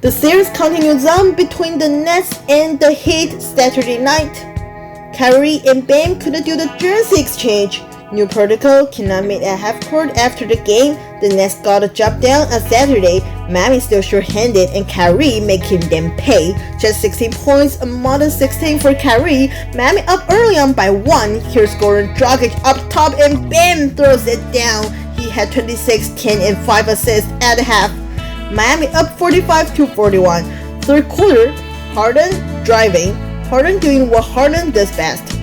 The series continues on between the Nets and the Heat Saturday night. Kyrie and Bam couldn't do the jersey exchange. New protocol cannot meet at half court after the game. The Nets got a job done on Saturday. Miami still short-handed and Kyrie making them pay. Just 16 points, a modest 16 for Kyrie. Miami up early on by 1. Here's Goran Dragic up top and Bam throws it down. He had 26, 10 and 5 assists at half. Miami up 45-41. Third quarter, Harden driving. Harden doing what Harden does best.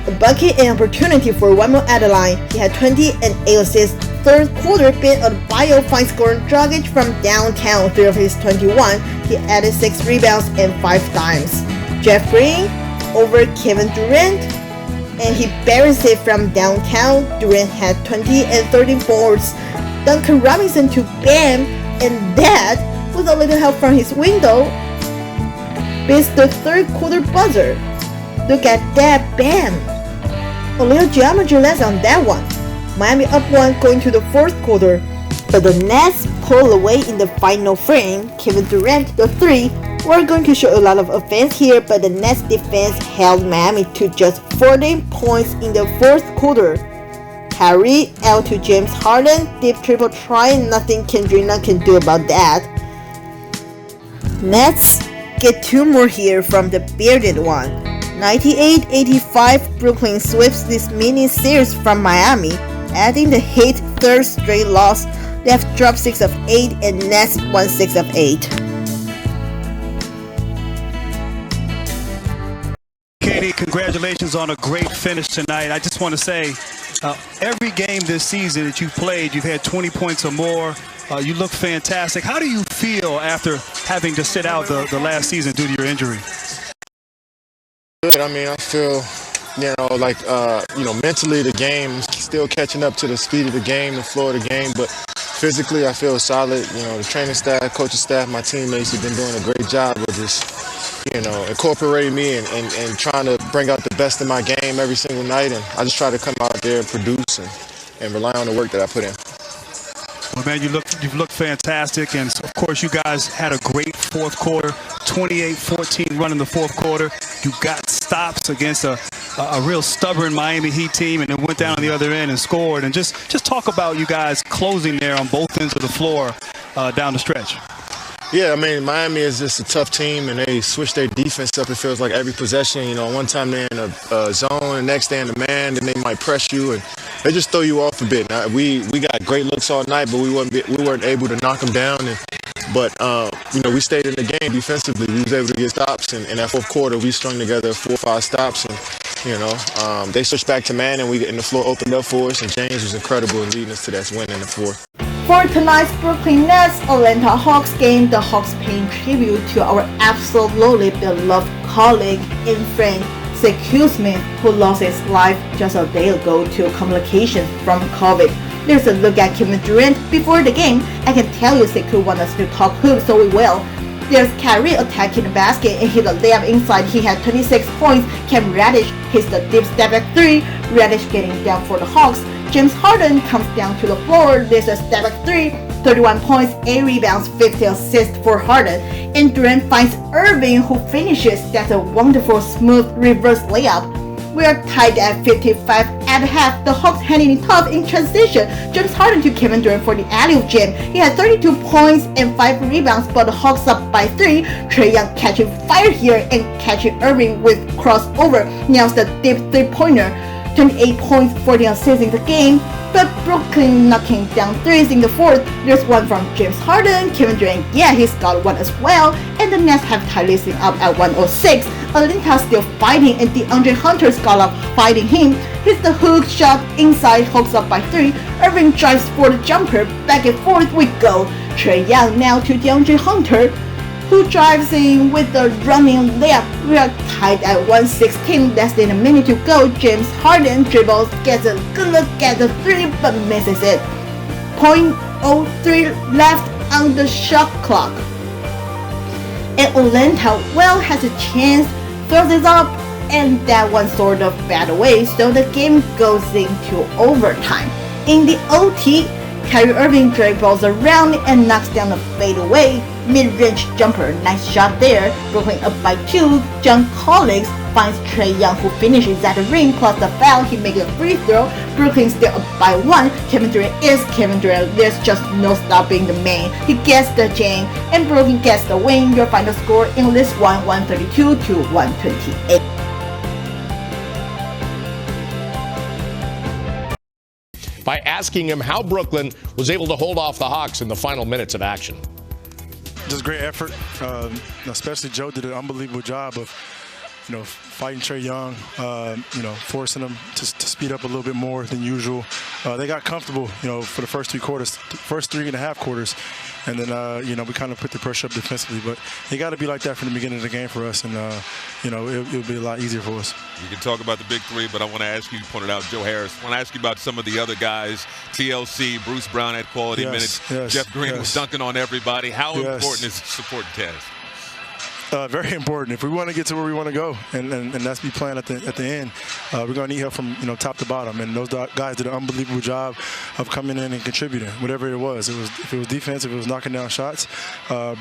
A bucket and opportunity for one more at the line. He had 20 and 8 assists. Third quarter, Ben Adebayo finds Goran Dragic from downtown. 3 of his 21. He added 6 rebounds and 5 dimes. Jeff Green over Kevin Durant, and he buries it from downtown. Durant had 20 and 13 boards. Duncan Robinson to Bam, and that, with a little help from his window, beats the third quarter buzzer. Look at that, Bam! A little geometry lesson on that one. Miami up 1 going to the fourth quarter, but the Nets pull away in the final frame. Kevin Durant, the 3. We're going to show a lot of offense here, but the Nets defense held Miami to just 14 points in the fourth quarter. Kyrie out to James Harden, deep triple try, nothing Kendrick can do about that. Nets get 2 more here from the bearded one. 98-85, Brooklyn sweeps this mini series from Miami, adding the Heat third straight loss. They have dropped 6 of 8 and Nets won 6 of 8. Katie, congratulations on a great finish tonight. I just want to say, every game this season that you've played, you've had 20 points or more. You look fantastic. How do you feel after having to sit out the last season due to your injury? Good. I mean, I feel, like, mentally the game still catching up to the speed of the game, the flow of the game, but physically I feel solid. The training staff, coaching staff, my teammates have been doing a great job of just, incorporating me and trying to bring out the best in my game every single night. And I just try to come out there and produce and rely on the work that I put in. Well, man, you've looked fantastic, and of course you guys had a great fourth quarter, 28-14 run in the fourth quarter. You got stops against a real stubborn Miami Heat team, and then went down on the other end and scored. And just talk about you guys closing there on both ends of the floor down the stretch. Yeah, I mean, Miami is just a tough team, and they switch their defense up. It feels like every possession, one time they're in a zone, the next day in the man, then they might press you, and they just throw you off a bit. Now, we got great looks all night, but we weren't able to knock them down. But we stayed in the game defensively. We was able to get stops, and in that fourth quarter, we strung together 4 or 5 stops, and they switched back to man, and the floor opened up for us, and James was incredible in leading us to that win in the fourth. For tonight's Brooklyn Nets Atlanta Hawks game, the Hawks paying tribute to our absolutely beloved colleague and friend, Sekou Smith, who lost his life just a day ago to complications from COVID. There's a look at Kevin Durant before the game. I can tell you Sekou wants us to talk hoops, so we will. There's Kyrie attacking the basket and hit a layup inside. He had 26 points. Cam Reddish hits the deep step back 3. Reddish getting down for the Hawks. James Harden comes down to the floor. There's a step back 3. 31 points, 8 rebounds, 50 assists for Harden. And Durant finds Irving, who finishes. That's a wonderful smooth reverse layup. We are tied at 55 at half. The Hawks handling it tough in transition. James Harden to Kevin Durant for the alley-oop jam. He had 32 points and 5 rebounds, but the Hawks up by 3. Trae Young catching fire here and catching Irving with crossover. Nails the deep 3-pointer. 28 points, 14 assists in the game, but Brooklyn knocking down 3s in the fourth. There's one from James Harden. Kevin Durant, he's got one as well, and the Nets have tied this thing up at 106. Atlanta still fighting, and DeAndre Hunter's got up fighting him. Hits the hook shot inside, Hawks up by 3. Irving drives for the jumper, back and forth we go. Trae Young now to DeAndre Hunter, who drives in with the running layup. We are tied at 116, less than a minute to go. James Harden dribbles, gets a good look at the 3, but misses it. .03 left on the shot clock. And Atlanta has a chance, throws it up, and that one sort of bad away, so the game goes into overtime. In the OT, Kyrie Irving dribbles around and knocks down a fadeaway. mid-range jumper. Nice shot there. Brooklyn up by 2. John Collins finds Trae Young, who finishes at the ring, plus the foul. He makes a free throw. Brooklyn still up by 1. Kevin Durant is Kevin Durant. There's just no stopping the man. He gets the jam, and Brooklyn gets the win. Your final score in this one, 132 to 128. By asking him how Brooklyn was able to hold off the Hawks in the final minutes of action. Just great effort. Especially Joe did an unbelievable job of, fighting Trae Young, forcing him to speed up a little bit more than usual. They got comfortable, for the first 3 quarters, first 3.5 quarters. And then, we kind of put the pressure up defensively. But it got to be like that from the beginning of the game for us. And, it'll be a lot easier for us. You can talk about the big three, but I want to ask you pointed out Joe Harris. I want to ask you about some of the other guys. TLC, Bruce Brown had quality minutes. Yes, Jeff Green was dunking on everybody. How important is supporting Taz? Very important. If we want to get to where we want to go, and that's be playing at the end, we're going to need help from top to bottom. And those guys did an unbelievable job of coming in and contributing, whatever it was. If it was defense, if it was knocking down shots.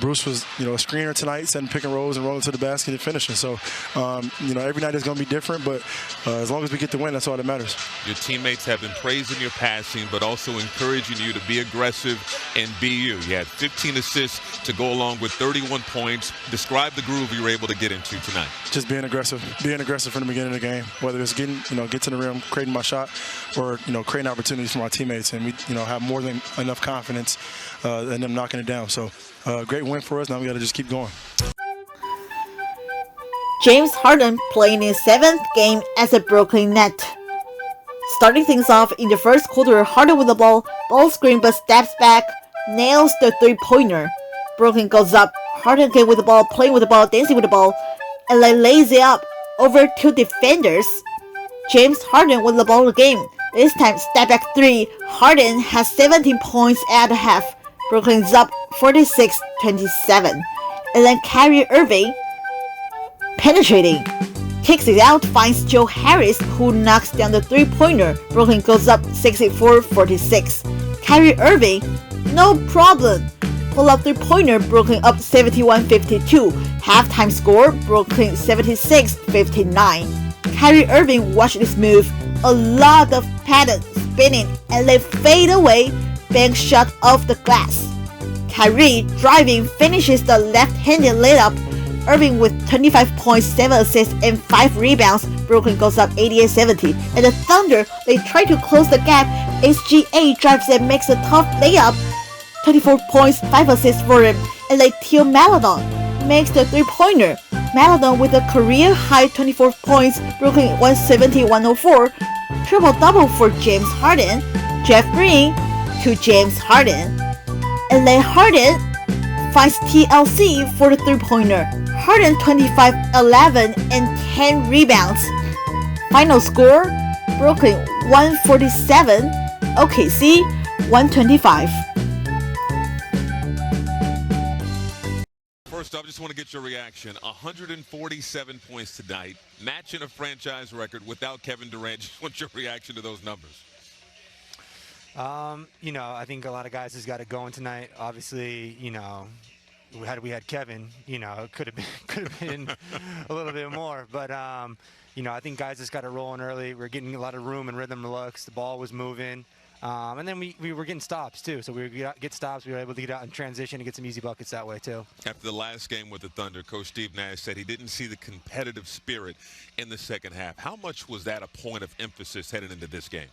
Bruce was a screener tonight, setting pick and rolls and rolling to the basket and finishing. So every night is going to be different, but as long as we get the win, that's all that matters. Your teammates have been praising your passing, but also encouraging you to be aggressive and be you. You had 15 assists to go along with 31 points. Describe the groove you were able to get into tonight. Just being aggressive from the beginning of the game, whether it's get to the rim, creating my shot, or creating opportunities for my teammates, and we have more than enough confidence in them knocking it down. So great win for us. Now we got to just keep going. James Harden playing his 7th game as a Brooklyn Net. Starting things off in the first quarter, Harden with the ball screen but steps back, nails the 3-pointer. Brooklyn goes up. Harden again with the ball, playing with the ball, dancing with the ball, and then lays it up over 2 defenders. James Harden with the ball again. This time, step back 3. Harden has 17 points at the half. Brooklyn's up 46-27. And then Kyrie Irving penetrating. Kicks it out, finds Joe Harris, who knocks down the 3-pointer. Brooklyn goes up 64-46. Kyrie Irving, no problem. Pull up 3-pointer, Brooklyn up 71-52. Halftime score, Brooklyn 76-59. Kyrie Irving watched this move. A lot of pattern spinning and they fade away. Bank shot off the glass. Kyrie driving finishes the left-handed layup. Irving with 25 points, 7 assists, and 5 rebounds. Brooklyn goes up 88-70. And the Thunder, they try to close the gap. SGA drives and makes a tough layup. 24 points, 5 assists for him. And Teal Maledon makes the 3-pointer. Maledon with a career-high 24 points. Brooklyn 170-104. Triple-double for James Harden. Jeff Green to James Harden. And Harden finds TLC for the 3-pointer. Harden 25, 11, and 10 rebounds. Final score, Brooklyn 147, OKC 125. First up, I just want to get your reaction. 147 points tonight, matching a franchise record without Kevin Durant. Just want your reaction to those numbers. I think a lot of guys has got it going tonight. Obviously, we had Kevin, it could have been a little bit more. But I think guys just got it rolling early. We're getting a lot of room and rhythm looks. The ball was moving. And then we were getting stops, too. So we were get stops. We were able to get out in transition and get some easy buckets that way, too. After the last game with the Thunder, Coach Steve Nash said he didn't see the competitive spirit in the second half. How much was that a point of emphasis heading into this game?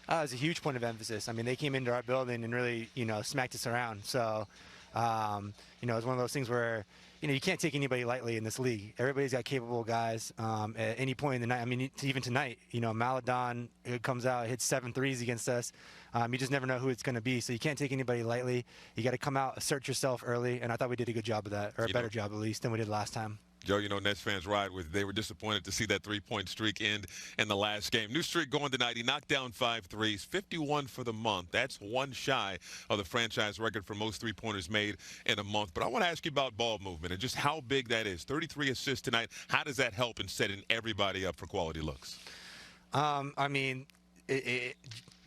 It was a huge point of emphasis. I mean, they came into our building and really, smacked us around. So, it was one of those things where, you can't take anybody lightly in this league. Everybody's got capable guys at any point in the night. I mean, even tonight, Maledon comes out, hits 7 threes against us. You just never know who it's going to be. So you can't take anybody lightly. You got to come out, assert yourself early. And I thought we did a good job of that, or a better job at least than we did last time. Joe, Nets fans they were disappointed to see that 3-point streak end in the last game. New streak going tonight. He knocked down 5 threes, 51 for the month. That's one shy of the franchise record for most 3-pointers made in a month. But I want to ask you about ball movement and just how big that is. 33 assists tonight. How does that help in setting everybody up for quality looks? I mean,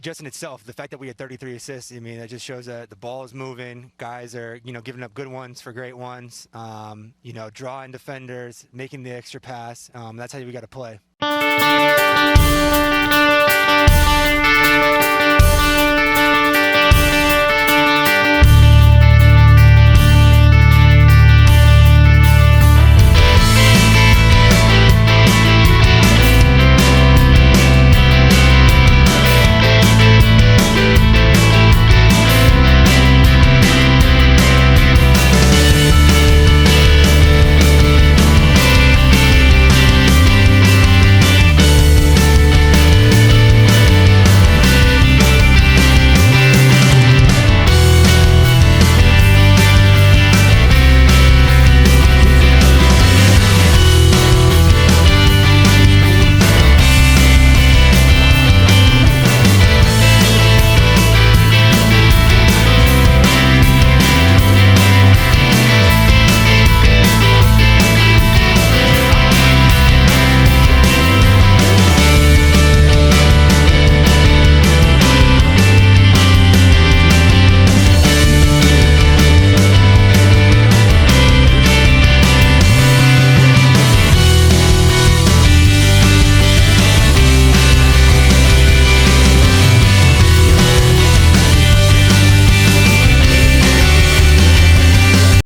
just in itself, the fact that we had 33 assists, I mean, that just shows that the ball is moving. Guys are, giving up good ones for great ones. Drawing defenders, making the extra pass. That's how we got to play.